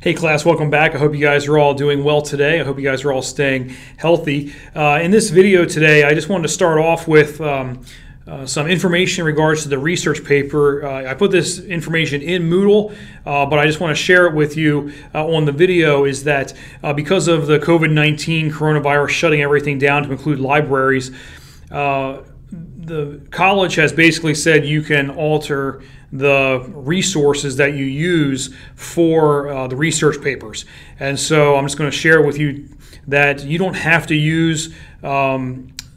Hey class, welcome back. I hope you guys are all doing well today. I hope you guys are all staying healthy. In this video today, I just wanted to start off with some information in regards to the research paper. I put this information in Moodle, but I just want to share it with you on the video. Is that because of the COVID-19 coronavirus shutting everything down to include libraries, the college has basically said you can alter the resources that you use for the research papers. And so I'm just going to share with you that you don't have to use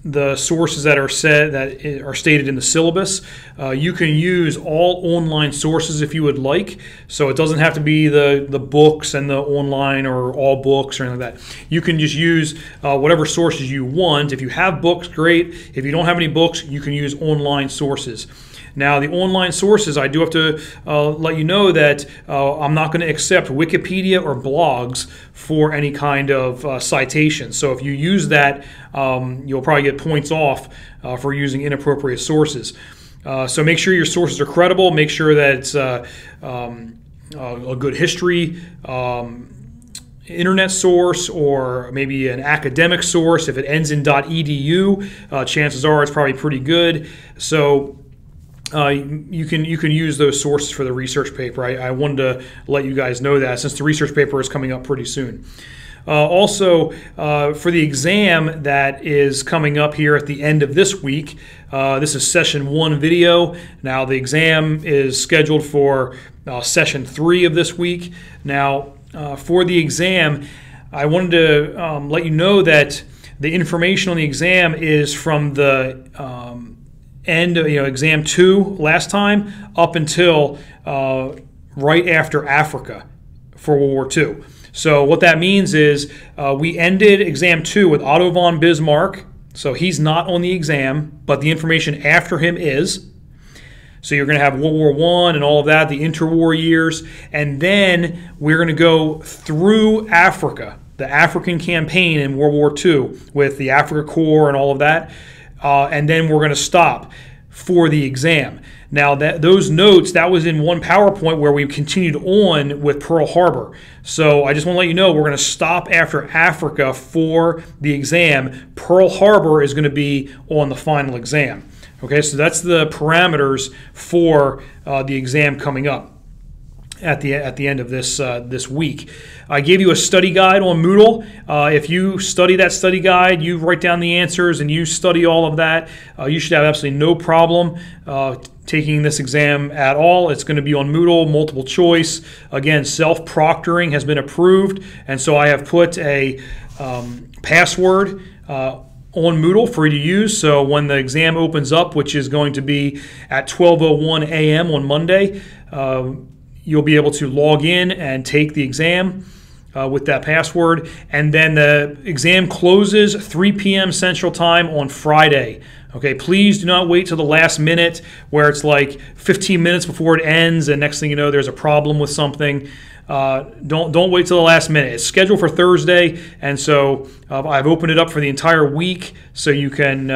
the sources that are stated in the syllabus. You can use all online sources if you would like. So it doesn't have to be the books and the online or all books or anything like that. You can just use whatever sources you want. If you have books, great. If you don't have any books, you can use online sources. Now, the online sources, I do have to let you know that I'm not going to accept Wikipedia or blogs for any kind of citation. So if you use that, you'll probably get points off for using inappropriate sources. So make sure your sources are credible. Make sure that it's a good history internet source, or maybe an academic source. If it ends in .edu, chances are it's probably pretty good. So you can use those sources for the research paper. I wanted to let you guys know that, since the research paper is coming up pretty soon. Also, for the exam that is coming up here at the end of this week, this is session 1 video. Now the exam is scheduled for session 3 of this week. Now for the exam, I wanted to let you know that the information on the exam is from the end of exam 2 last time up until right after Africa for World War II. So what that means is we ended exam 2 with Otto von Bismarck. So he's not on the exam, but the information after him is. So you're going to have World War I and all of that, the interwar years, and then we're going to go through Africa, the African campaign in World War II with the Africa Corps and all of that. And then we're going to stop for the exam. Now, those notes, that was in one PowerPoint where we continued on with Pearl Harbor. So I just want to let you know we're going to stop after Africa for the exam. Pearl Harbor is going to be on the final exam. Okay, so that's the parameters for the exam coming up at the end of this week. I gave you a study guide on Moodle. If you study that study guide, you write down the answers and you study all of that, you should have absolutely no problem taking this exam at all. It's going to be on Moodle, multiple choice. Again, self-proctoring has been approved, and so I have put a password on Moodle for you to use. So when the exam opens up, which is going to be at 12:01 a.m. on Monday, you'll be able to log in and take the exam with that password. And then the exam closes 3 p.m. Central Time on Friday. Okay, please do not wait till the last minute where it's like 15 minutes before it ends and next thing you know there's a problem with something. Don't wait till the last minute. It's scheduled for Thursday, and so I've opened it up for the entire week so you can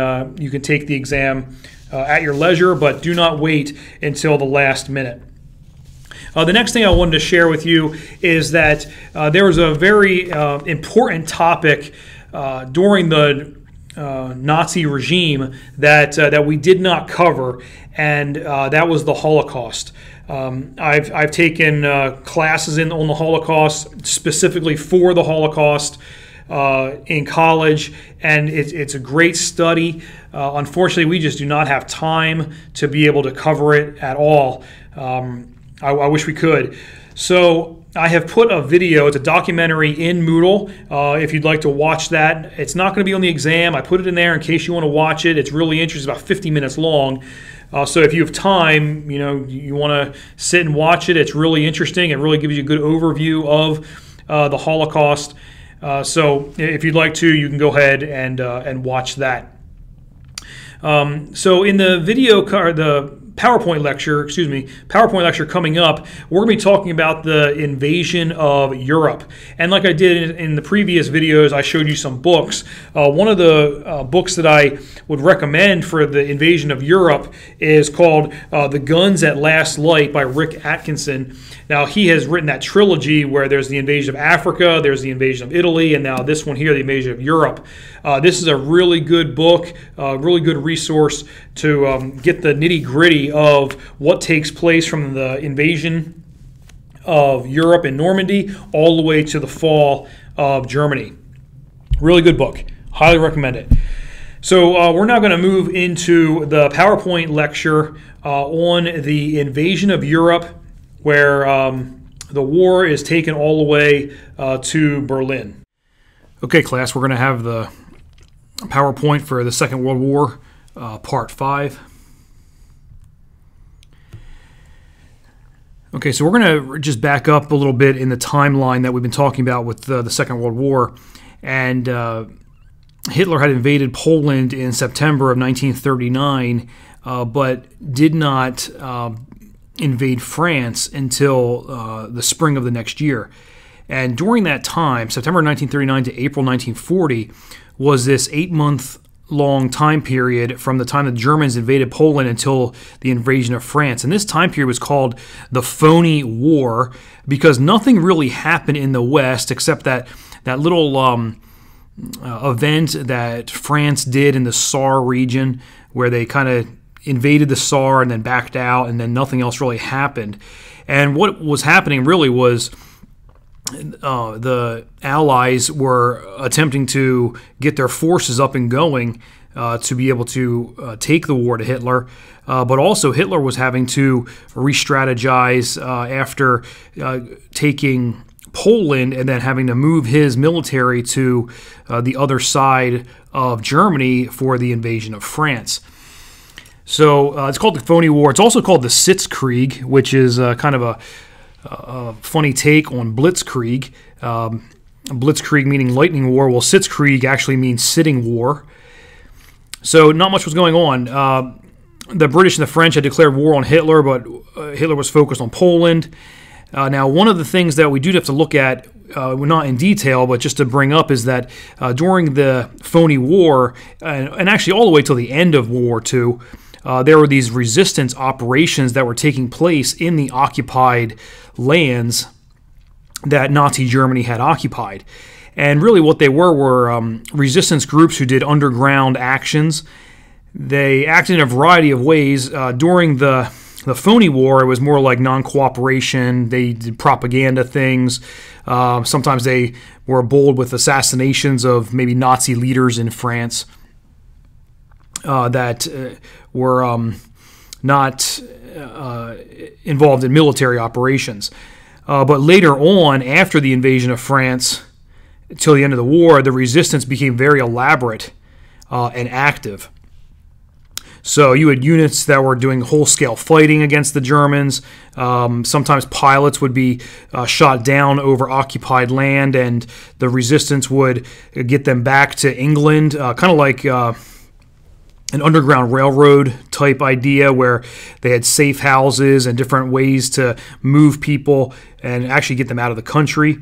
take the exam at your leisure, but do not wait until the last minute. The next thing I wanted to share with you is that there was a very important topic during the Nazi regime that we did not cover, and that was the Holocaust. I've taken classes on the Holocaust specifically for the Holocaust in college, and it's a great study. Unfortunately, we just do not have time to be able to cover it at all. I wish we could. So I have put a video, it's a documentary in Moodle, if you'd like to watch that. It's not going to be on the exam. I put it in there in case you want to watch it. It's really interesting. It's about 50 minutes long. So if you have time, you want to sit and watch it. It's really interesting. It really gives you a good overview of the Holocaust. So if you'd like to, you can go ahead and watch that. So in the video, the PowerPoint lecture coming up, we're going to be talking about the invasion of Europe. And like I did in the previous videos, I showed you some books. One of the books that I would recommend for the invasion of Europe is called The Guns at Last Light by Rick Atkinson. Now, he has written that trilogy where there's the invasion of Africa, there's the invasion of Italy, and now this one here, the invasion of Europe. This is a really good book, really good resource to get the nitty-gritty of what takes place from the invasion of Europe in Normandy all the way to the fall of Germany. Really good book. Highly recommend it. So we're now going to move into the PowerPoint lecture on the invasion of Europe, where the war is taken all the way to Berlin. Okay, class, we're going to have the PowerPoint for the Second World War, Part 5. Okay, so we're going to just back up a little bit in the timeline that we've been talking about with the Second World War. And Hitler had invaded Poland in September of 1939, but did not invade France until the spring of the next year. And during that time, September 1939 to April 1940, was this 8-month-long time period from the time the Germans invaded Poland until the invasion of France. And this time period was called the Phony War because nothing really happened in the West except that little event that France did in the Saar region where they kind of invaded the Saar and then backed out, and then nothing else really happened. And what was happening really was the Allies were attempting to get their forces up and going to be able to take the war to Hitler, but also Hitler was having to re-strategize after taking Poland and then having to move his military to the other side of Germany for the invasion of France. So it's called the Phony War. It's also called the Sitzkrieg, which is kind of a funny take on Blitzkrieg. Blitzkrieg meaning lightning war. Well, Sitzkrieg actually means sitting war. So not much was going on. The British and the French had declared war on Hitler, but Hitler was focused on Poland. Now, one of the things that we do have to look at, not in detail, but just to bring up, is that during the Phony War, and actually all the way till the end of World War II, there were these resistance operations that were taking place in the occupied lands that Nazi Germany had occupied. And really what they were resistance groups who did underground actions. They acted in a variety of ways. During the Phony War, it was more like non-cooperation. They did propaganda things. Sometimes they were bold with assassinations of maybe Nazi leaders in France that were not involved in military operations. But later on, after the invasion of France, till the end of the war, the resistance became very elaborate and active. So you had units that were doing whole-scale fighting against the Germans. Sometimes pilots would be shot down over occupied land, and the resistance would get them back to England, kind of like an underground railroad type idea where they had safe houses and different ways to move people and actually get them out of the country.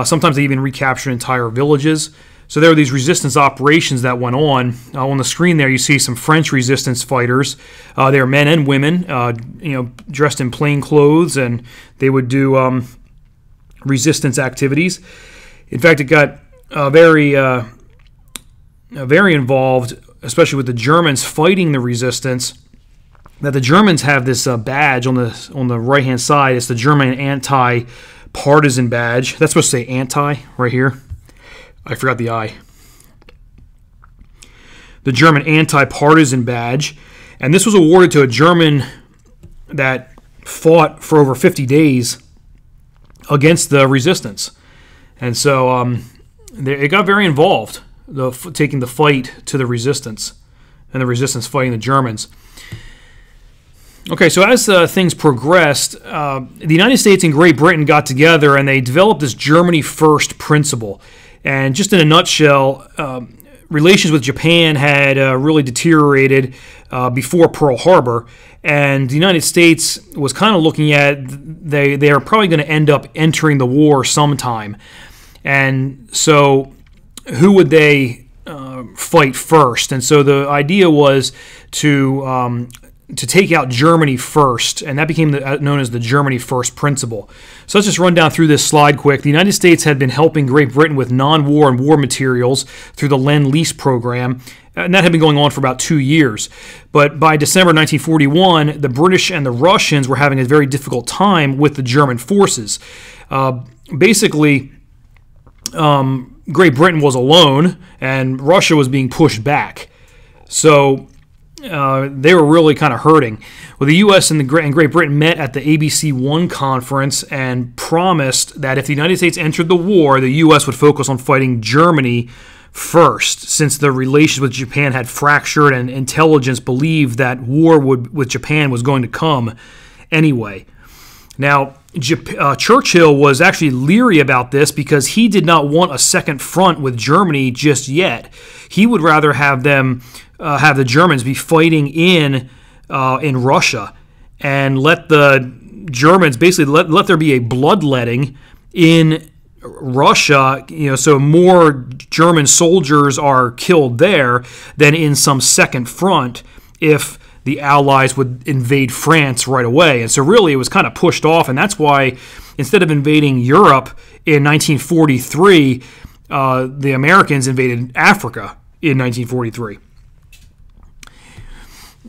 Sometimes they even recaptured entire villages. So there were these resistance operations that went on. On the screen there, you see some French resistance fighters. They were men and women, dressed in plain clothes, and they would do resistance activities. In fact, it got very involved, especially with the Germans fighting the resistance. That the Germans have this badge on the right-hand side. It's the German anti-partisan badge. That's supposed to say anti right here. I forgot the I. The German anti-partisan badge. And this was awarded to a German that fought for over 50 days against the resistance. And so it got very involved, taking the fight to the resistance, and the resistance fighting the Germans. Okay, so as things progressed, the United States and Great Britain got together and they developed this Germany First principle. And just in a nutshell, relations with Japan had really deteriorated before Pearl Harbor, and the United States was kind of looking at they are probably going to end up entering the war sometime, and so who would they fight first? And so the idea was to take out Germany first, and that became known as the Germany First principle. So let's just run down through this slide quick. The United States had been helping Great Britain with non-war and war materials through the Lend-Lease program, and that had been going on for about 2 years. But by December 1941, the British and the Russians were having a very difficult time with the German forces. Basically, Great Britain was alone, and Russia was being pushed back. So they were really kind of hurting. Well, the U.S. and Great Britain met at the ABC-1 conference and promised that if the United States entered the war, the U.S. would focus on fighting Germany first, since the relations with Japan had fractured and intelligence believed that war with Japan was going to come anyway. Now, Churchill was actually leery about this because he did not want a second front with Germany just yet. He would rather have them have the Germans be fighting in Russia and let the Germans basically let there be a bloodletting in Russia, so more German soldiers are killed there than in some second front if the Allies would invade France right away. And so really it was kind of pushed off, and that's why instead of invading Europe in 1943, the Americans invaded Africa in 1943.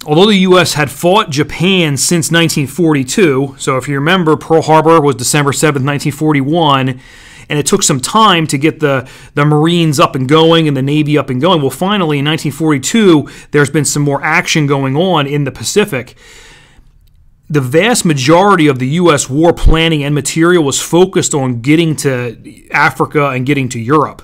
Although the U.S. had fought Japan since 1942, so if you remember, Pearl Harbor was December 7th, 1941, and it took some time to get the Marines up and going and the Navy up and going. Well, finally, in 1942, there's been some more action going on in the Pacific. The vast majority of the U.S. war planning and material was focused on getting to Africa and getting to Europe.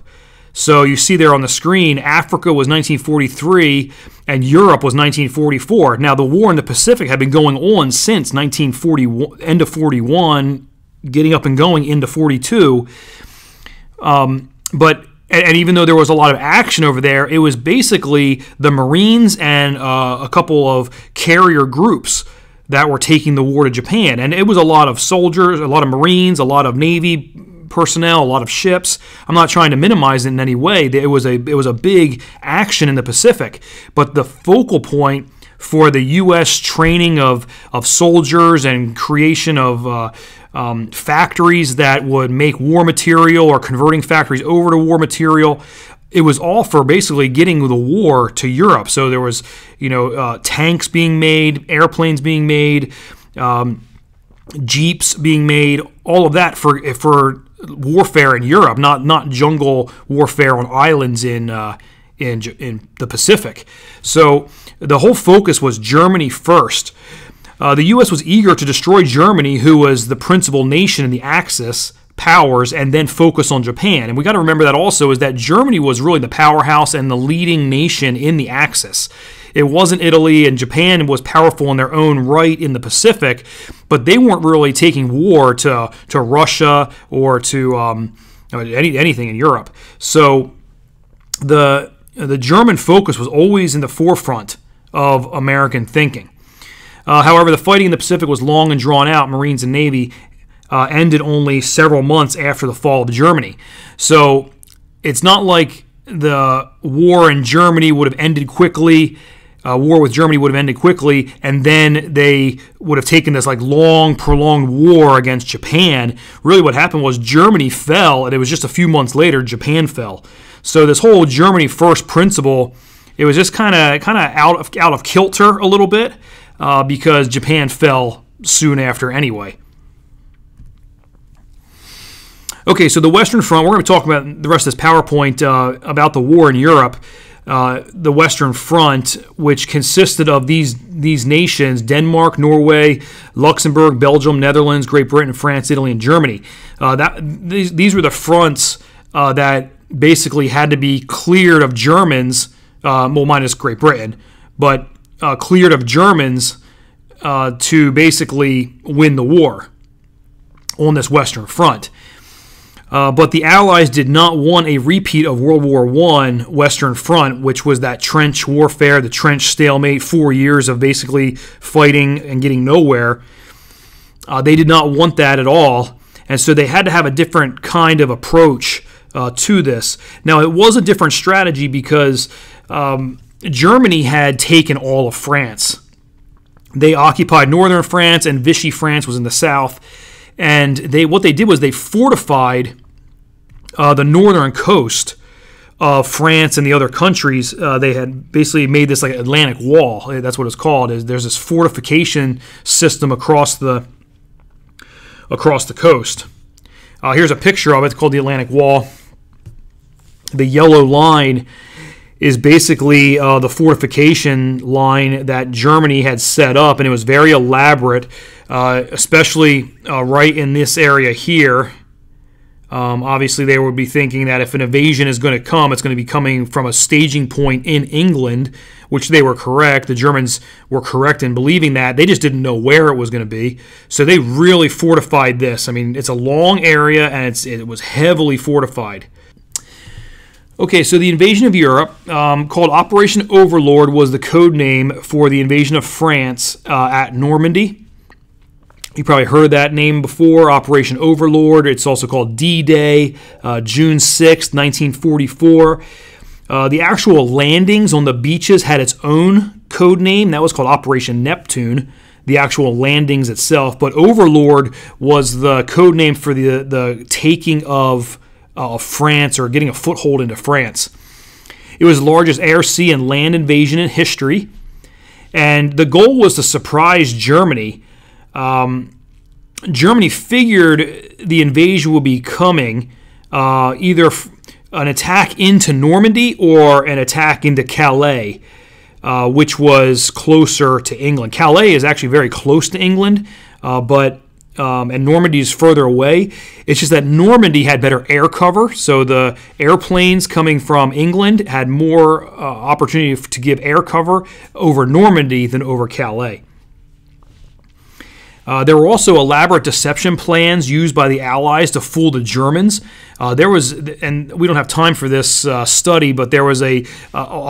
So you see there on the screen, Africa was 1943 and Europe was 1944. Now, the war in the Pacific had been going on since 1941, end of 41, getting up and going into 42. But even though there was a lot of action over there, it was basically the Marines and a couple of carrier groups that were taking the war to Japan. And it was a lot of soldiers, a lot of Marines, a lot of Navy personnel, a lot of ships. I'm not trying to minimize it in any way. It was a big action in the Pacific. But the focal point for the U.S. training of soldiers and creation of factories that would make war material or converting factories over to war material, it was all for basically getting the war to Europe. So there was, tanks being made, airplanes being made, jeeps being made, all of that for warfare in Europe, not jungle warfare on islands in the Pacific. So the whole focus was Germany first. The U.S. was eager to destroy Germany, who was the principal nation in the Axis powers, and then focus on Japan. And we got to remember that also is that Germany was really the powerhouse and the leading nation in the Axis. It wasn't Italy, and Japan was powerful in their own right in the Pacific, but they weren't really taking war to Russia or to anything in Europe. So the German focus was always in the forefront of American thinking. However, the fighting in the Pacific was long and drawn out. Marines and Navy ended only several months after the fall of Germany. So it's not like the war in Germany would have ended quickly. War with Germany would have ended quickly, and then they would have taken this long, prolonged war against Japan. Really what happened was Germany fell, and it was just a few months later Japan fell. So this whole Germany first principle, it was just kind of out of kilter a little bit because Japan fell soon after anyway. Okay, so the Western Front, we're going to talk about the rest of this PowerPoint about the war in Europe. The Western Front, which consisted of these nations: Denmark, Norway, Luxembourg, Belgium, Netherlands, Great Britain, France, Italy, and Germany. These were the fronts that basically had to be cleared of Germans, minus Great Britain, but cleared of Germans to basically win the war on this Western Front. But the Allies did not want a repeat of World War I Western Front, which was that trench warfare, the trench stalemate, 4 years of basically fighting and getting nowhere. They did not want that at all, and so they had to have a different kind of approach to this. Now, it was a different strategy because Germany had taken all of France. They occupied northern France, and Vichy France was in the south. And what they did was they fortified the northern coast of France and the other countries. They had basically made this like Atlantic Wall. That's what it's called. There's this fortification system across the coast. Here's a picture of it. It's called the Atlantic Wall. The yellow line is basically the fortification line that Germany had set up, and it was very elaborate, especially right in this area here. Obviously, they would be thinking that if an invasion is going to come, it's going to be coming from a staging point in England, which they were correct. The Germans were correct in believing that. They just didn't know where it was going to be. So they really fortified this. I mean, it's a long area, and it was heavily fortified. Okay, so the invasion of Europe, called Operation Overlord, was the code name for the invasion of France at Normandy. You probably heard that name before, Operation Overlord. It's also called D-Day, June 6, 1944. The actual landings on the beaches had its own code name. That was called Operation Neptune, the actual landings itself. But Overlord was the code name for the taking of France, or getting a foothold into France. It was the largest air, sea, and land invasion in history. And the goal was to surprise Germany. Germany figured the invasion would be coming, either an attack into Normandy or an attack into Calais, which was closer to England. Calais is actually very close to England, and Normandy is further away. It's just that Normandy had better air cover, so the airplanes coming from England had more opportunity to give air cover over Normandy than over Calais. There were also elaborate deception plans used by the Allies to fool the Germans. And we don't have time for this study, but there was a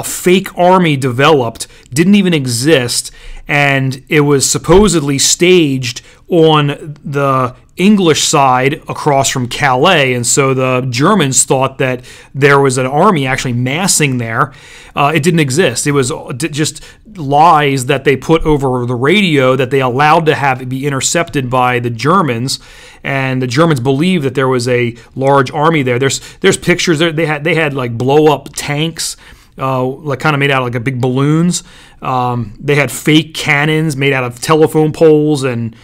fake army developed, didn't even exist, and it was supposedly staged on the English side across from Calais, and so the Germans thought that there was an army actually massing there. It didn't exist. It was just lies that they put over the radio that they allowed to have it be intercepted by the Germans, and the Germans believed that there was a large army there. There's pictures there. They had like blow up tanks, like kind of made out of like big balloons. They had fake cannons made out of telephone poles and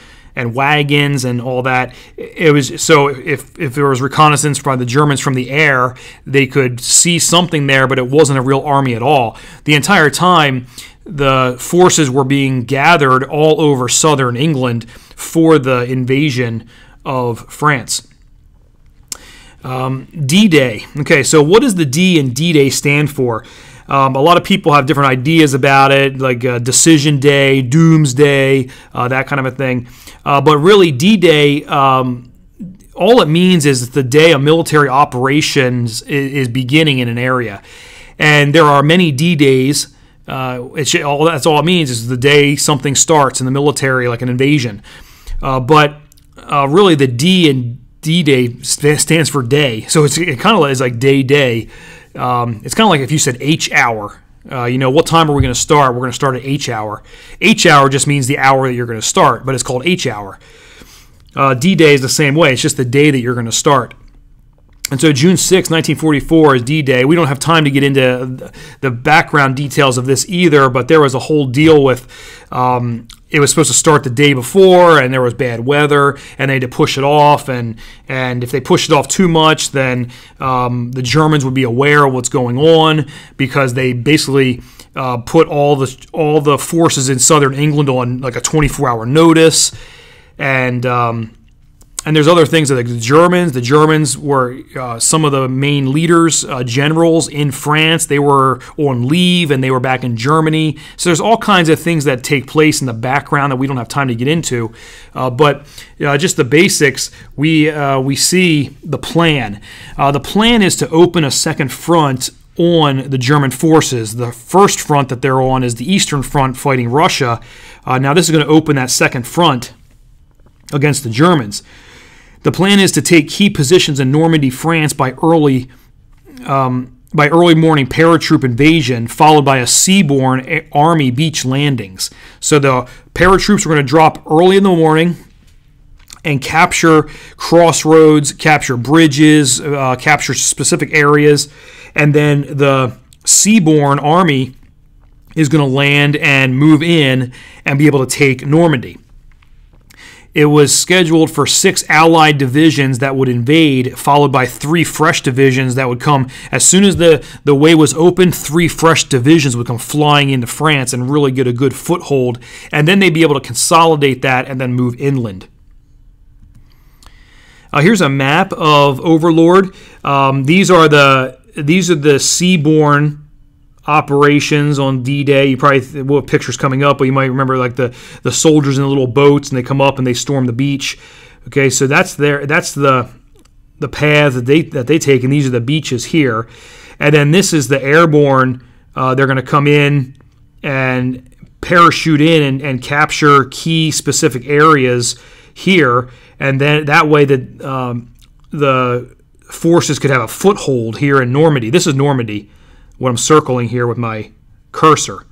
wagons and all that. It was so if there was reconnaissance by the Germans from the air, they could see something there, but it wasn't a real army at all. The entire time, the forces were being gathered all over southern England for the invasion of France. D-Day. Okay, so what does the D in D-Day stand for? A lot of people have different ideas about it, like Decision Day, Doomsday, that kind of a thing. But really, D-Day, all it means is the day a military operations is beginning in an area. And there are many D-Days. That's all it means is the day something starts in the military, like an invasion. But really, the D in D-Day stands for day. So it kind of is like day. It's kind of like if you said H hour. What time are we going to start? We're going to start at H hour. H hour just means the hour that you're going to start, but it's called H hour. D-Day is the same way. It's just the day that you're going to start. And so June 6, 1944 is D-Day. We don't have time to get into the background details of this either, but there was a whole deal with it was supposed to start the day before, and there was bad weather, and they had to push it off. And if they pushed it off too much, then the Germans would be aware of what's going on, because they basically put all the forces in southern England on like a 24-hour notice. And And there's other things like the Germans. The Germans were some of the main leaders, generals in France. They were on leave and they were back in Germany. So there's all kinds of things that take place in the background that we don't have time to get into. But just the basics, we see the plan. The plan is to open a second front on the German forces. The first front that they're on is the Eastern Front fighting Russia. Now this is going to open that second front against the Germans. The plan is to take key positions in Normandy, France by early morning paratroop invasion, followed by a seaborne army beach landings. So the paratroops are going to drop early in the morning and capture crossroads, capture bridges, capture specific areas, and then the seaborne army is going to land and move in and be able to take Normandy. It was scheduled for 6 Allied divisions that would invade, followed by 3 fresh divisions that would come. As soon as the way was open, 3 fresh divisions would come flying into France and really get a good foothold, and then they'd be able to consolidate that and then move inland. Here's a map of Overlord. These are the seaborne operations on D-Day. You probably will have pictures coming up, but you might remember like the soldiers in the little boats, and they come up and they storm the beach. Okay, so that's the path that they take, and these are the beaches here. And then this is the airborne. They're going to come in and parachute in and capture key specific areas here, and then that way that the forces could have a foothold here in Normandy. This is Normandy, what I'm circling here with my cursor.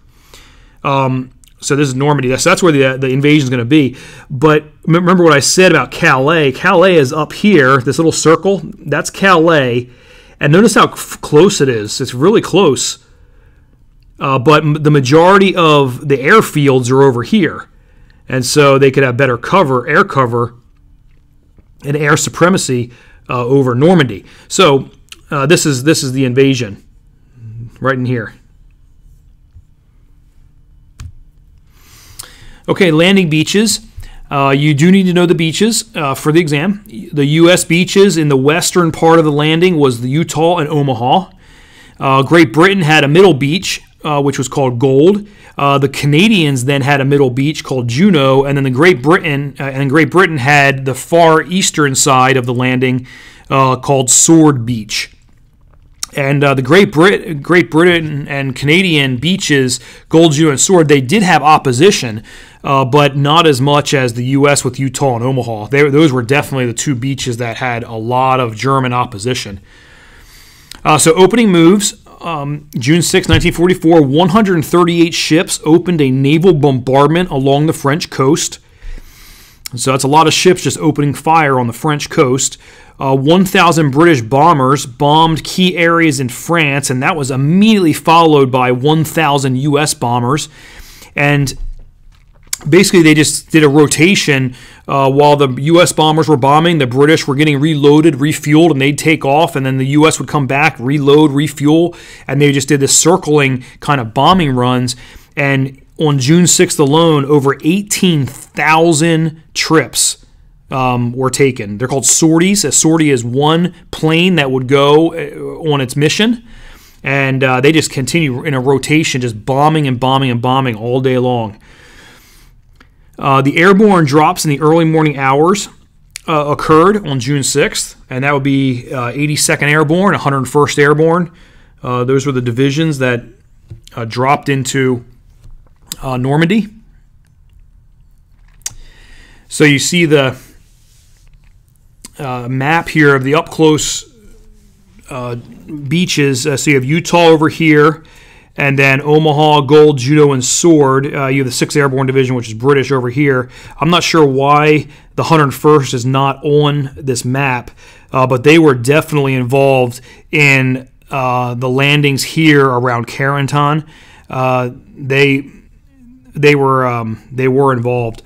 So this is Normandy. That's where the invasion is going to be. But remember what I said about Calais. Calais is up here, this little circle. That's Calais. And notice how close it is. It's really close. But the majority of the airfields are over here. And so they could have better cover, air cover, and air supremacy over Normandy. So this is the invasion right in here. Okay, landing beaches. You do need to know the beaches for the exam. The U.S. beaches in the western part of the landing was the Utah and Omaha. Great Britain had a middle beach, which was called Gold. The Canadians then had a middle beach called Juno, and then Great Britain had the far eastern side of the landing called Sword Beach. And the Great Britain and Canadian beaches, Gold, Juno, and Sword, they did have opposition, but not as much as the U.S. with Utah and Omaha. Those were definitely the 2 beaches that had a lot of German opposition. So opening moves. June 6, 1944, 138 ships opened a naval bombardment along the French coast. So that's a lot of ships just opening fire on the French coast. 1,000 British bombers bombed key areas in France, and that was immediately followed by 1,000 U.S. bombers. And basically they just did a rotation while the U.S. bombers were bombing. The British were getting reloaded, refueled, and they'd take off, and then the U.S. would come back, reload, refuel, and they just did this circling kind of bombing runs. And on June 6th alone, over 18,000 trips were taken. They're called sorties. A sortie is one plane that would go on its mission, and they just continue in a rotation, just bombing and bombing and bombing all day long. The airborne drops in the early morning hours occurred on June 6th, and that would be 82nd Airborne, 101st Airborne. Those were the divisions that dropped into Normandy. So you see the map here of the up-close beaches. So you have Utah over here, and then Omaha, Gold, Juno, and Sword. You have the 6th Airborne Division, which is British over here. I'm not sure why the 101st is not on this map, but they were definitely involved in the landings here around Carentan. They were involved.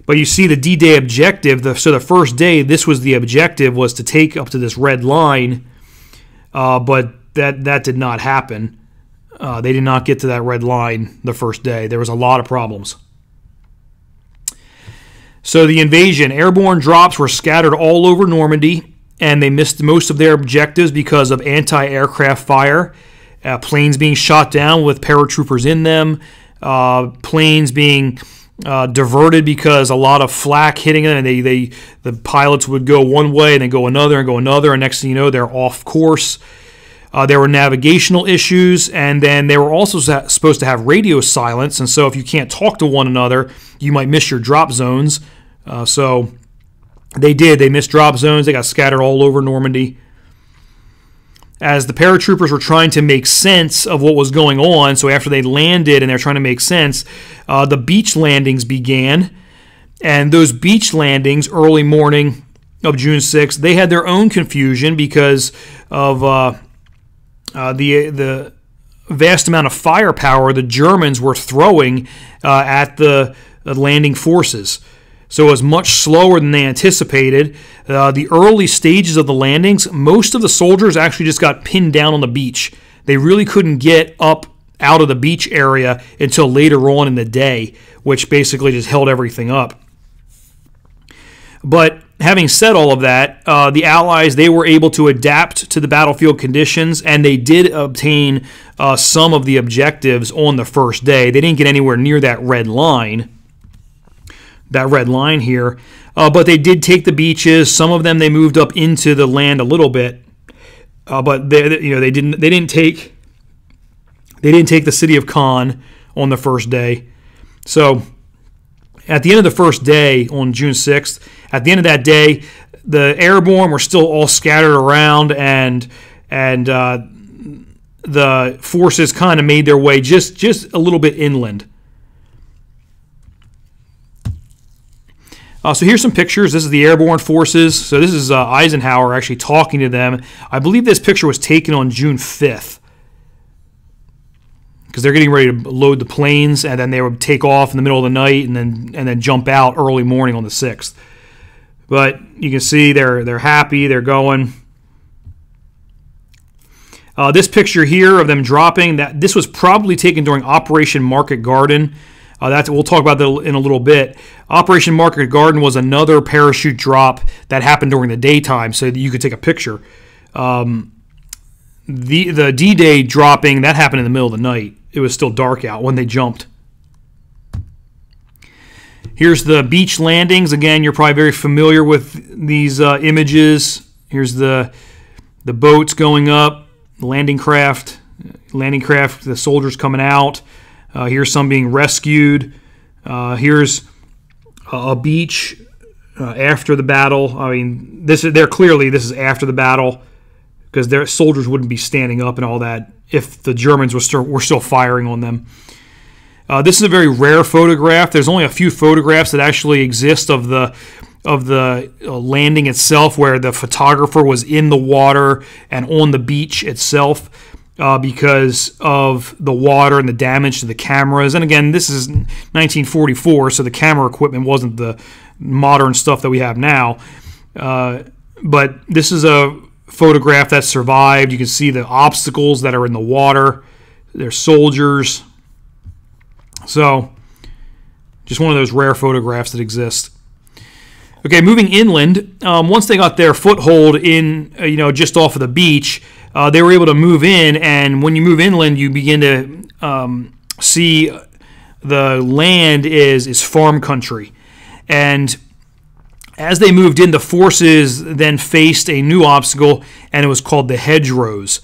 But you see the D-Day objective. So the first day, this was the objective, was to take up to this red line, but that did not happen. They did not get to that red line the first day. There was a lot of problems. So the invasion, airborne drops were scattered all over Normandy, and they missed most of their objectives because of anti-aircraft fire, planes being shot down with paratroopers in them, planes being diverted because a lot of flak hitting them, and the pilots would go one way and then go another, and next thing you know, they're off course. There were navigational issues, and then they were also supposed to have radio silence, and so if you can't talk to one another, you might miss your drop zones. So they did. They missed drop zones. They got scattered all over Normandy. As the paratroopers were trying to make sense of what was going on, so after they landed and they're trying to make sense, the beach landings began. And those beach landings, early morning of June 6th, they had their own confusion because of the vast amount of firepower the Germans were throwing at the landing forces. So it was much slower than they anticipated. The early stages of the landings, most of the soldiers actually just got pinned down on the beach. They really couldn't get up out of the beach area until later on in the day, which basically just held everything up. But having said all of that, the Allies, they were able to adapt to the battlefield conditions, and they did obtain some of the objectives on the first day. They didn't get anywhere near that red line here, but they did take the beaches. Some of them they moved up into the land a little bit, but they didn't take the city of Caen on the first day. So at the end of the first day on June 6th, at the end of that day, the airborne were still all scattered around, and the forces kind of made their way just a little bit inland. So here's some pictures. This is the airborne forces. So this is Eisenhower actually talking to them. I believe this picture was taken on June 5th because they're getting ready to load the planes, and then they would take off in the middle of the night and then jump out early morning on the 6th. But you can see they're happy. They're going. This picture here of them dropping, this was probably taken during Operation Market Garden. We'll talk about that in a little bit. Operation Market Garden was another parachute drop that happened during the daytime, so that you could take a picture. The D-Day dropping, that happened in the middle of the night. It was still dark out when they jumped. Here's the beach landings. Again, you're probably very familiar with these images. Here's the boats going up, the landing craft, the soldiers coming out. Here's some being rescued. Here's a beach after the battle. I mean, this is after the battle because their soldiers wouldn't be standing up and all that if the Germans were still firing on them. This is a very rare photograph. There's only a few photographs that actually exist of the landing itself, where the photographer was in the water and on the beach itself. Because of the water and the damage to the cameras. And again, this is 1944, so the camera equipment wasn't the modern stuff that we have now. But this is a photograph that survived. You can see the obstacles that are in the water. They're soldiers. So, just one of those rare photographs that exist. Okay, moving inland, once they got their foothold in, just off of the beach, they were able to move in, and when you move inland, you begin to see the land is farm country. And as they moved in, the forces then faced a new obstacle, and it was called the hedgerows.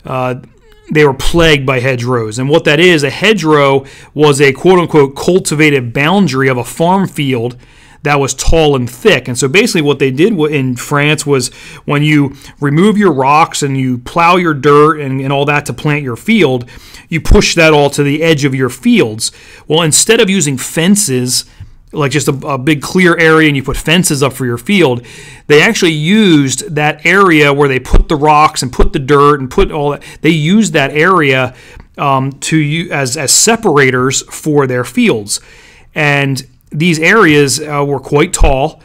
They were plagued by hedgerows. And what that is, a hedgerow was a quote-unquote cultivated boundary of a farm field that was tall and thick. And so basically what they did in France was when you remove your rocks and you plow your dirt and all that to plant your field, you push that all to the edge of your fields. Well, instead of using fences, like just a big clear area and you put fences up for your field, they actually used that area where they put the rocks and put the dirt and put all that. They used that area as separators for their fields. And these areas were quite tall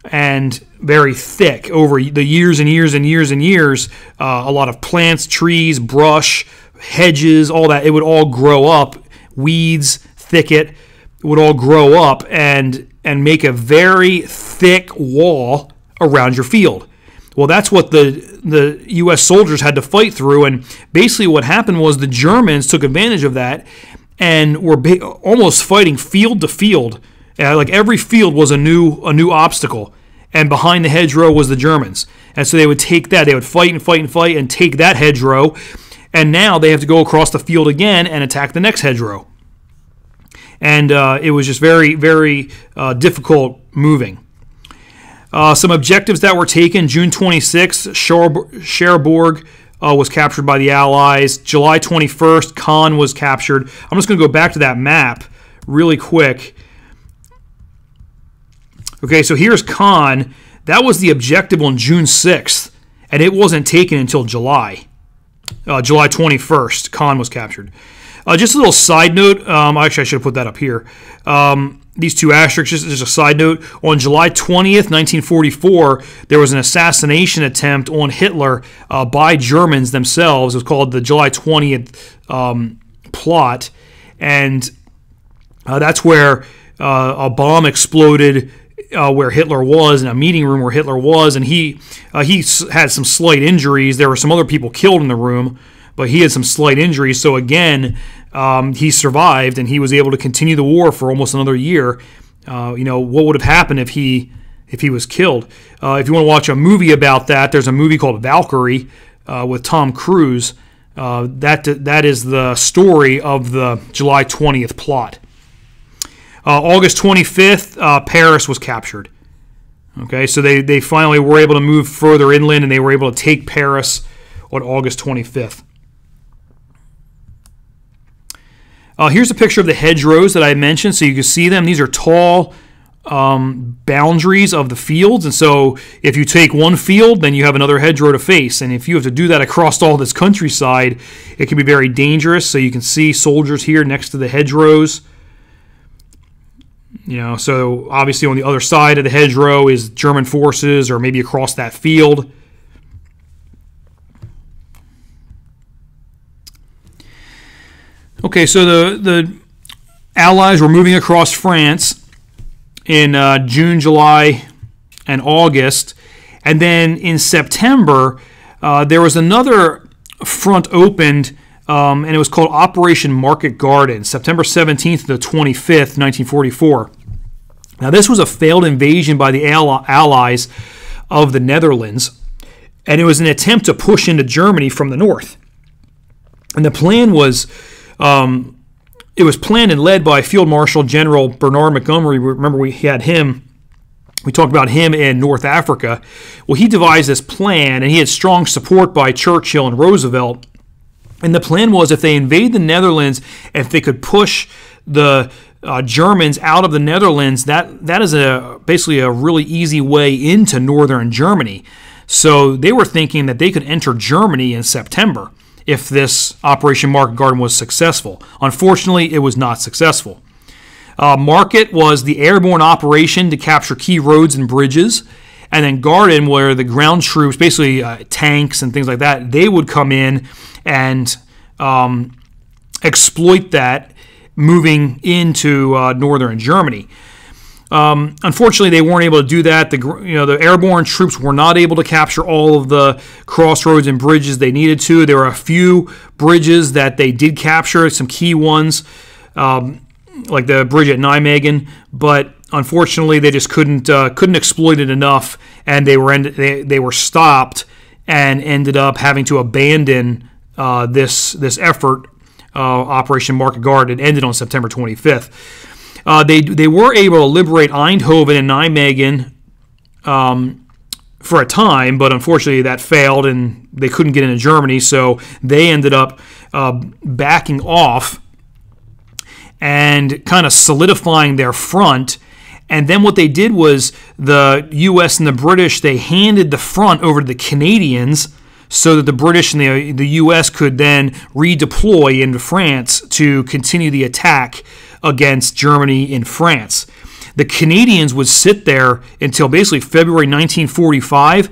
and very thick over the years and years and years and years. A lot of plants, trees, brush, hedges, all that. It would all grow up. Weeds, thicket, would all grow up. And and make a very thick wall around your field. Well, that's what the U.S. soldiers had to fight through, and basically what happened was the Germans took advantage of that and were almost fighting field to field. Like every field was a new obstacle, and behind the hedgerow was the Germans. And so they would take that, they would fight and fight and fight and take that hedgerow, and now they have to go across the field again and attack the next hedgerow. And it was just very, very difficult moving. Some objectives that were taken: June 26th, Cherbourg was captured by the Allies. July 21st, Caen was captured. I'm just going to go back to that map really quick. Okay, so here's Caen. That was the objective on June 6th, and it wasn't taken until July. July 21st, Caen was captured. Just a little side note. Actually, I should have put that up here. These two asterisks, just a side note. On July 20th, 1944, there was an assassination attempt on Hitler by Germans themselves. It was called the July 20th plot. And that's where a bomb exploded where Hitler was, in a meeting room where Hitler was. And he had some slight injuries. There were some other people killed in the room, but he had some slight injuries. So again, he survived, and he was able to continue the war for almost another year. What would have happened if he was killed? If you want to watch a movie about that, there's a movie called Valkyrie with Tom Cruise. That is the story of the July 20th plot. August 25th, Paris was captured. Okay, so they finally were able to move further inland, and they were able to take Paris on August 25th. Here's a picture of the hedgerows that I mentioned, so you can see them. These are tall boundaries of the fields, and so if you take one field, then you have another hedgerow to face. And if you have to do that across all this countryside, it can be very dangerous. So you can see soldiers here next to the hedgerows. So obviously on the other side of the hedgerow is German forces, or maybe across that field. Okay, so the Allies were moving across France in June, July, and August. And then in September, there was another front opened, and it was called Operation Market Garden, September 17th to the 25th, 1944. Now, this was a failed invasion by the Allies of the Netherlands, and it was an attempt to push into Germany from the north. And the plan was... it was planned and led by Field Marshal General Bernard Montgomery. Remember, we talked about him in North Africa. Well, he devised this plan, and he had strong support by Churchill and Roosevelt. And the plan was, if they invade the Netherlands, if they could push the Germans out of the Netherlands, that is basically a really easy way into northern Germany. So they were thinking that they could enter Germany in September if this Operation Market Garden was successful. Unfortunately, it was not successful. Market was the airborne operation to capture key roads and bridges, and then Garden, where the ground troops, basically tanks and things like that, they would come in and exploit that, moving into northern Germany. Unfortunately, they weren't able to do that. The airborne troops were not able to capture all of the crossroads and bridges they needed to. There were a few bridges that they did capture, some key ones, like the bridge at Nijmegen, but unfortunately, they just couldn't exploit it enough, and they were stopped and ended up having to abandon this effort. Operation Market Garden ended on September 25th. They were able to liberate Eindhoven and Nijmegen for a time, but unfortunately that failed and they couldn't get into Germany, so they ended up backing off and kind of solidifying their front. And then what they did was the U.S. and the British, they handed the front over to the Canadians so that the British and the U.S. could then redeploy into France to continue the attack against Germany in France. The Canadians would sit there until basically February 1945,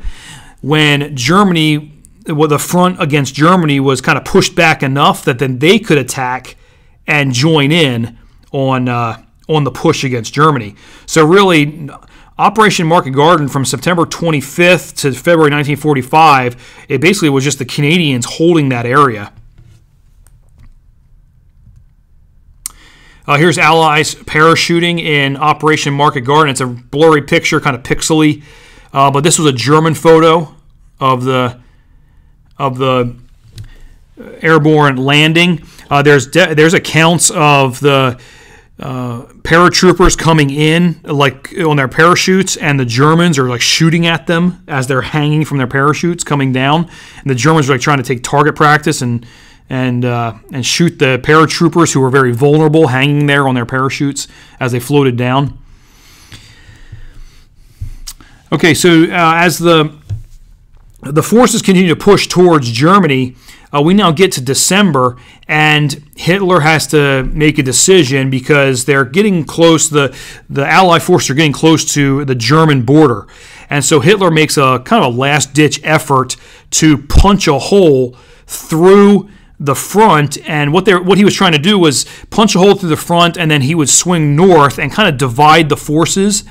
when the front against Germany was kind of pushed back enough that then they could attack and join in on on the push against Germany. So really, Operation Market Garden from September 25th to February 1945, it basically was just the Canadians holding that area. Here's Allies parachuting in Operation Market Garden. It's a blurry picture, kind of pixely, but this was a German photo of the airborne landing. There's accounts of the paratroopers coming in like on their parachutes, and the Germans are like shooting at them as they're hanging from their parachutes coming down. And the Germans are like trying to take target practice and shoot the paratroopers who were very vulnerable, hanging there on their parachutes as they floated down. Okay, so as the forces continue to push towards Germany, we now get to December, and Hitler has to make a decision because they're getting close. The Allied forces are getting close to the German border, and so Hitler makes a kind of a last-ditch effort to punch a hole through the front. And what he was trying to do was punch a hole through the front, and then he would swing north and kind of divide the forces.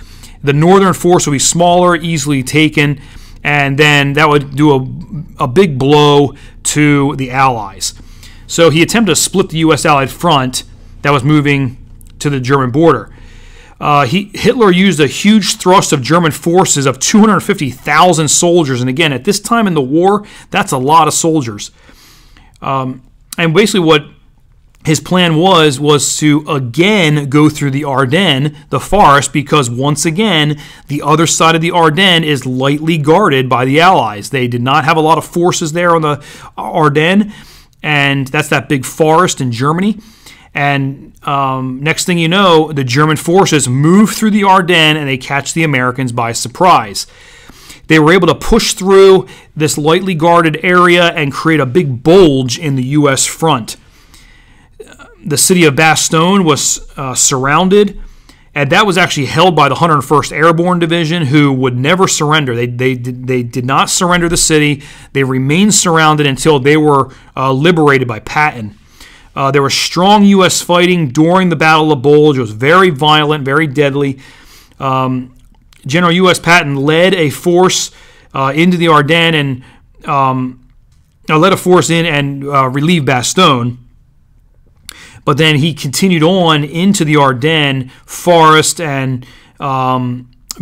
The northern force would be smaller, easily taken, and then that would do a big blow to the Allies. So he attempted to split the U.S. Allied front that was moving to the German border. Hitler used a huge thrust of German forces of 250,000 soldiers, and again, at this time in the war, that's a lot of soldiers. And basically what his plan was to again go through the Ardennes, the forest, because once again, the other side of the Ardennes is lightly guarded by the Allies. They did not have a lot of forces there on the Ardennes, and that's that big forest in Germany. And next thing you know, the German forces move through the Ardennes and they catch the Americans by surprise. They were able to push through this lightly guarded area and create a big bulge in the U.S. front. The city of Bastogne was surrounded, and that was actually held by the 101st Airborne Division, who would never surrender. They did not surrender the city. They remained surrounded until they were liberated by Patton. There was strong U.S. fighting during the Battle of the Bulge. It was very violent, very deadly. General U.S. Patton led a force into the Ardennes and led a force in and relieved Bastogne. But then he continued on into the Ardennes forest, and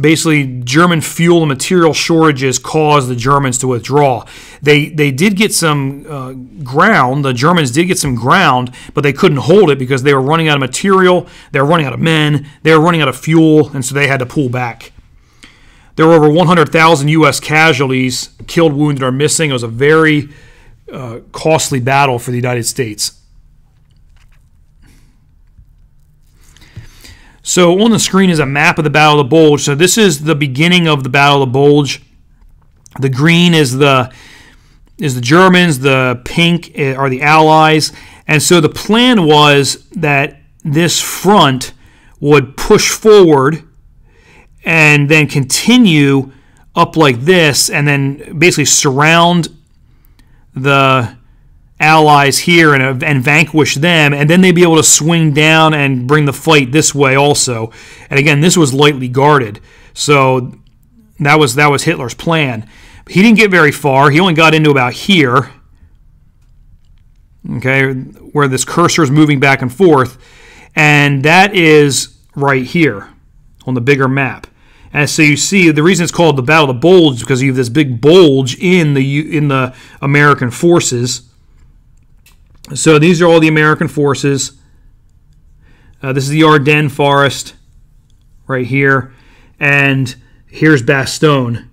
basically German fuel and material shortages caused the Germans to withdraw. They did get some ground. The Germans did get some ground, but they couldn't hold it because they were running out of material, they were running out of men, they were running out of fuel, and so they had to pull back. There were over 100,000 U.S. casualties, killed, wounded, or missing. It was a very costly battle for the United States. So on the screen is a map of the Battle of the Bulge. So this is the beginning of the Battle of the Bulge. The green is the Germans, the pink are the Allies. And so the plan was that this front would push forward and then continue up like this, and then basically surround the Allies here and vanquish them, and then they'd be able to swing down and bring the fight this way also. And again, this was lightly guarded, so that was Hitler's plan. He didn't get very far. He only got into about here, okay, where this cursor is moving back and forth, and that is right here on the bigger map. And so you see, the reason it's called the Battle of the Bulge is because you have this big bulge in the American forces. So these are all the American forces. This is the Ardennes forest right here. And here's Bastogne.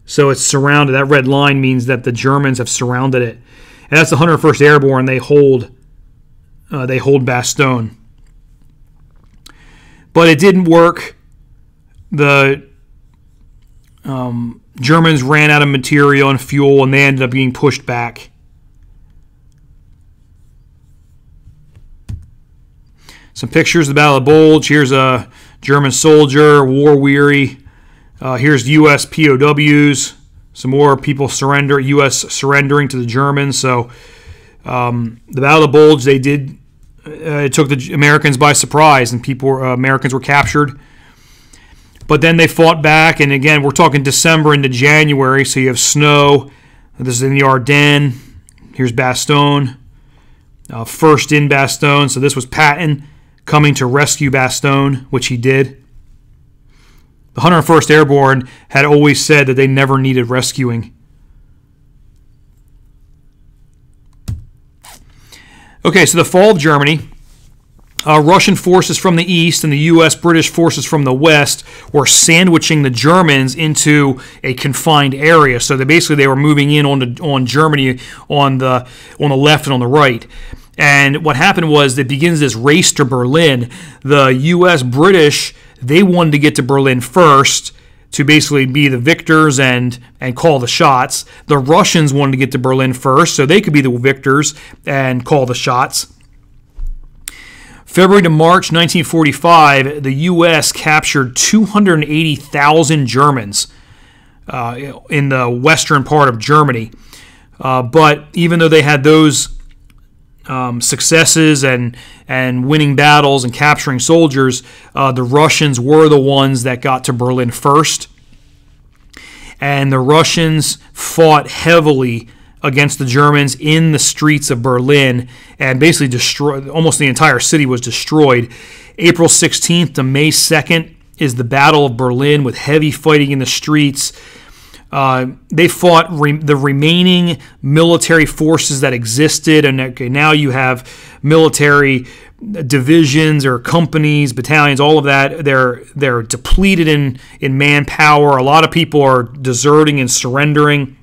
So it's surrounded. That red line means that the Germans have surrounded it. And that's the 101st Airborne. They hold Bastogne. But it didn't work. The Germans ran out of material and fuel, and they ended up being pushed back. Some pictures of the Battle of the Bulge. Here's a German soldier, war-weary. Here's U.S. POWs. Some more people surrender. U.S. surrendering to the Germans. So the Battle of the Bulge, they did it took the Americans by surprise, and Americans were captured. But then they fought back, and again, we're talking December into January, so you have snow. This is in the Ardennes. Here's Bastogne. First in Bastogne, so this was Patton coming to rescue Bastogne, which he did. The 101st Airborne had always said that they never needed rescuing. Okay, so the fall of Germany. Russian forces from the east and the U.S. British forces from the west were sandwiching the Germans into a confined area. So they were moving in on Germany on the left and on the right. And what happened was it begins this race to Berlin. The U.S. British, they wanted to get to Berlin first to basically be the victors and call the shots. The Russians wanted to get to Berlin first so they could be the victors and call the shots. February to March 1945, the U.S. captured 280,000 Germans in the western part of Germany. But even though they had those successes and winning battles and capturing soldiers, the Russians were the ones that got to Berlin first. And the Russians fought heavily against the Germans in the streets of Berlin and basically destroyed, almost the entire city was destroyed. April 16th to May 2nd is the Battle of Berlin with heavy fighting in the streets. They fought the remaining military forces that existed, and okay, now you have military divisions or companies, battalions, all of that. They're depleted in manpower. A lot of people are deserting and surrendering.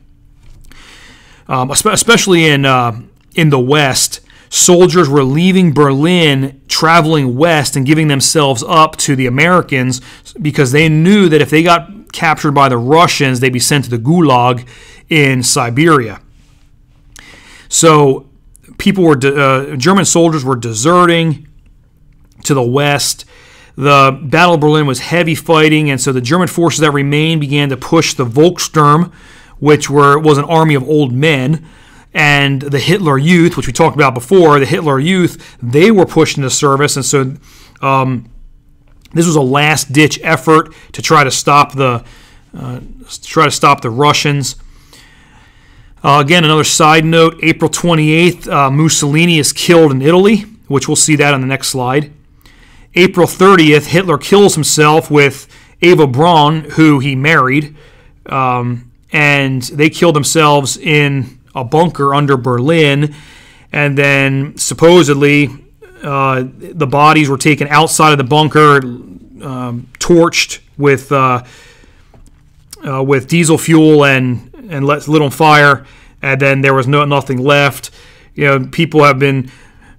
Especially in the West, soldiers were leaving Berlin, traveling west, and giving themselves up to the Americans because they knew that if they got captured by the Russians, they'd be sent to the Gulag in Siberia. So German soldiers were deserting to the west. The Battle of Berlin was heavy fighting, and so the German forces that remained began to push the Volkssturm, which was an army of old men, and the Hitler Youth, which we talked about before. The Hitler Youth, they were pushed into service, and so this was a last-ditch effort to try to stop the Russians. Again, another side note: April 28th, Mussolini is killed in Italy, which we'll see that on the next slide. April 30th, Hitler kills himself with Eva Braun, who he married. And they killed themselves in a bunker under Berlin. And then supposedly the bodies were taken outside of the bunker, torched with diesel fuel and lit on fire. And then there was nothing left. People have been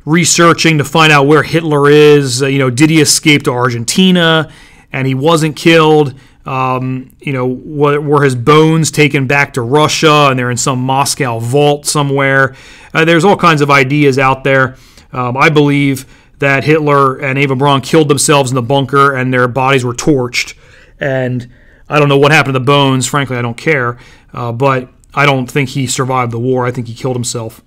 researching to find out where Hitler is. Did he escape to Argentina and he wasn't killed? Were his bones taken back to Russia and they're in some Moscow vault somewhere? There's all kinds of ideas out there. I believe that Hitler and Eva Braun killed themselves in the bunker and their bodies were torched. And I don't know what happened to the bones. Frankly, I don't care. But I don't think he survived the war. I think he killed himself.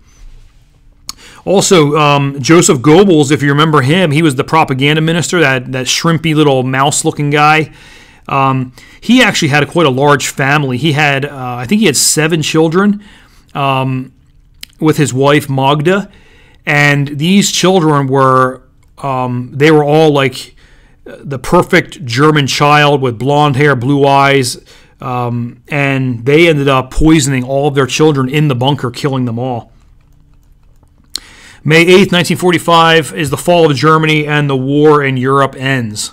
Also, Joseph Goebbels, if you remember him, he was the propaganda minister, that shrimpy little mouse-looking guy. He actually had quite a large family. He had, I think he had 7 children with his wife Magda, and these children were, they were all like the perfect German child with blonde hair, blue eyes, and they ended up poisoning all of their children in the bunker, killing them all. May 8th, 1945 is the fall of Germany, and the war in Europe ends.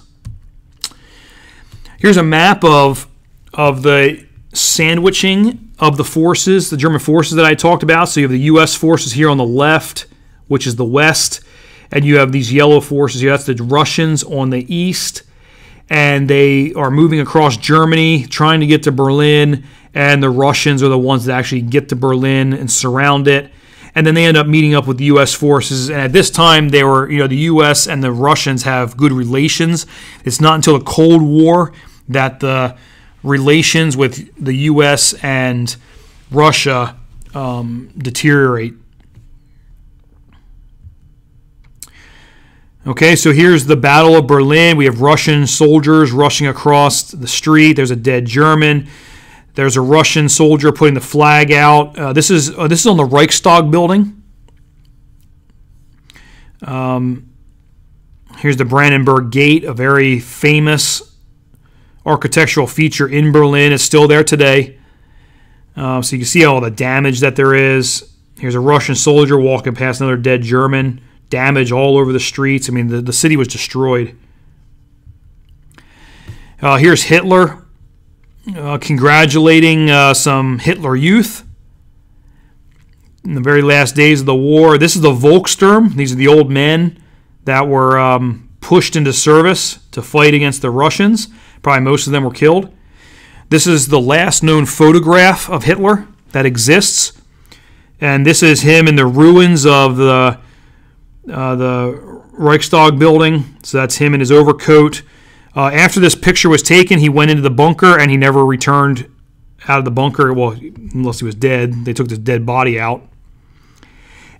Here's a map of the sandwiching of the forces, the German forces that I talked about. So you have the U.S. forces here on the left, which is the west, and you have these yellow forces here. That's the Russians on the east, and they are moving across Germany, trying to get to Berlin, and the Russians are the ones that actually get to Berlin and surround it. And then they end up meeting up with the U.S. forces. And at this time, they were, the U.S. and the Russians have good relations. It's not until the Cold War that the relations with the U.S. and Russia deteriorate. Okay, so here's the Battle of Berlin. We have Russian soldiers rushing across the street. There's a dead German. There's a Russian soldier putting the flag out. This is on the Reichstag building. Here's the Brandenburg Gate, a very famous architectural feature in Berlin. It's still there today. So you can see all the damage that there is. Here's a Russian soldier walking past another dead German. Damage all over the streets. I mean, the city was destroyed. Here's Hitler congratulating some Hitler Youth in the very last days of the war. This is the Volkssturm. These are the old men that were pushed into service to fight against the Russians. Probably most of them were killed. This is the last known photograph of Hitler that exists. And this is him in the ruins of the Reichstag building. So that's him in his overcoat. After this picture was taken, he went into the bunker and he never returned out of the bunker. Well, unless he was dead. They took his dead body out.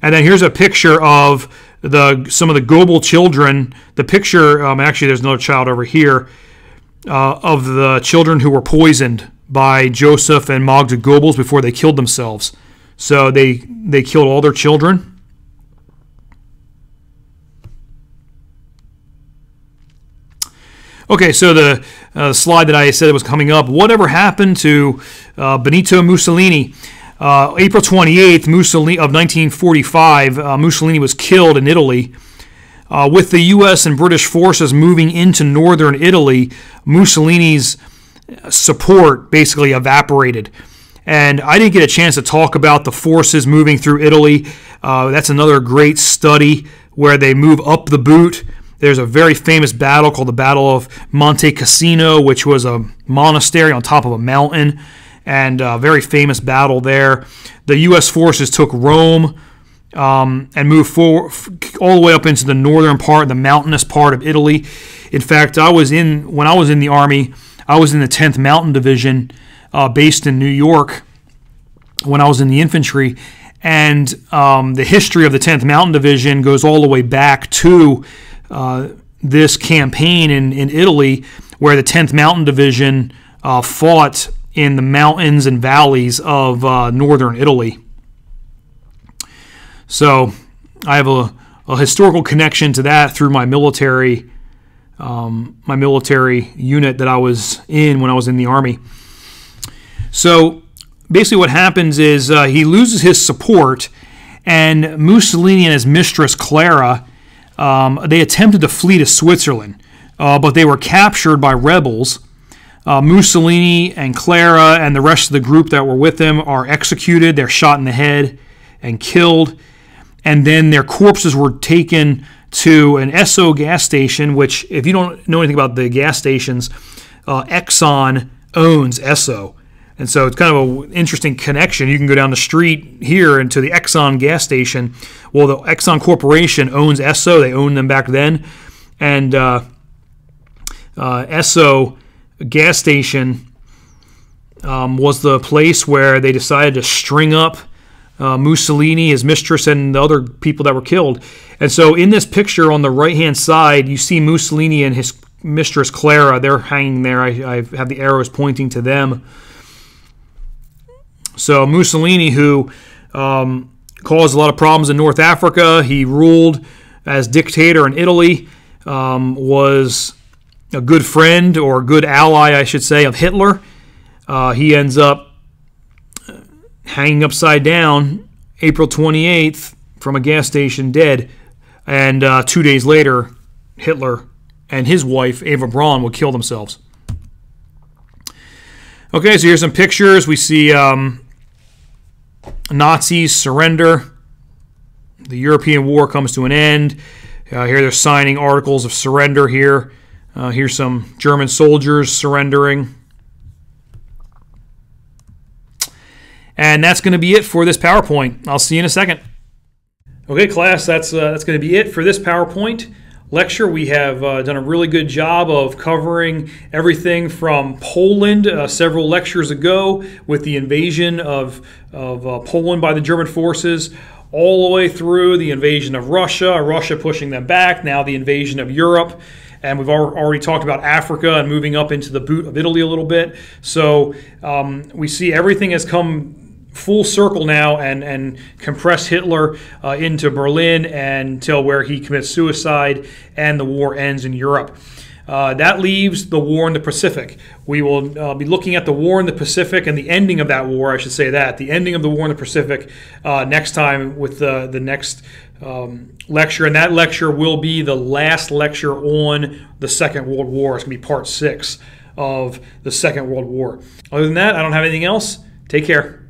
And then here's a picture of some of the Goebbels children. The picture, actually there's another child over here, of the children who were poisoned by Joseph and Magda Goebbels before they killed themselves. So they killed all their children. Okay, so the slide that I said was coming up. Whatever happened to Benito Mussolini? April 28th, Mussolini of 1945, Mussolini was killed in Italy. With the U.S. and British forces moving into northern Italy, Mussolini's support basically evaporated. And I didn't get a chance to talk about the forces moving through Italy. That's another great study where they move up the boot. There's a very famous battle called the Battle of Monte Cassino, which was a monastery on top of a mountain, and a very famous battle there. The U.S. forces took Rome and moved forward all the way up into the northern part, the mountainous part of Italy. In fact, when I was in the Army, I was in the 10th Mountain Division based in New York when I was in the infantry. And the history of the 10th Mountain Division goes all the way back to this campaign in Italy, where the 10th Mountain Division fought in the mountains and valleys of northern Italy. So I have a historical connection to that through my military unit that I was in when I was in the Army. So basically what happens is he loses his support, and Mussolini and his mistress Clara, they attempted to flee to Switzerland, but they were captured by rebels. Mussolini and Clara and the rest of the group that were with them are executed. They're shot in the head and killed. And then their corpses were taken to an Esso gas station, which, if you don't know anything about the gas stations, Exxon owns Esso. And so it's kind of an interesting connection. You can go down the street here into the Exxon gas station. Well, the Exxon Corporation owns Esso. They owned them back then. And Esso gas station was the place where they decided to string up Mussolini, his mistress, and the other people that were killed. And so in this picture on the right-hand side, you see Mussolini and his mistress Clara. They're hanging there. I have the arrows pointing to them. So Mussolini, who caused a lot of problems in North Africa, he ruled as dictator in Italy, was a good friend, or a good ally, I should say, of Hitler. He ends up hanging upside down April 28th from a gas station, dead. And 2 days later, Hitler and his wife, Eva Braun, would kill themselves. Okay, so here's some pictures. We see Nazis surrender. The European war comes to an end. Here they're signing articles of surrender here. Here's some German soldiers surrendering. And that's going to be it for this PowerPoint. I'll see you in a second. Okay, class, that's going to be it for this PowerPoint lecture. We have done a really good job of covering everything from Poland several lectures ago with the invasion of Poland by the German forces, all the way through the invasion of Russia, Russia pushing them back, now the invasion of Europe. And we've already talked about Africa and moving up into the boot of Italy a little bit. So we see everything has come full circle now and compress Hitler into Berlin until where he commits suicide and the war ends in Europe. That leaves the war in the Pacific. We will be looking at the war in the Pacific and the ending of that war, I should say that, the ending of the war in the Pacific next time with the next lecture. And that lecture will be the last lecture on the Second World War. It's going to be part 6 of the Second World War. Other than that, I don't have anything else. Take care.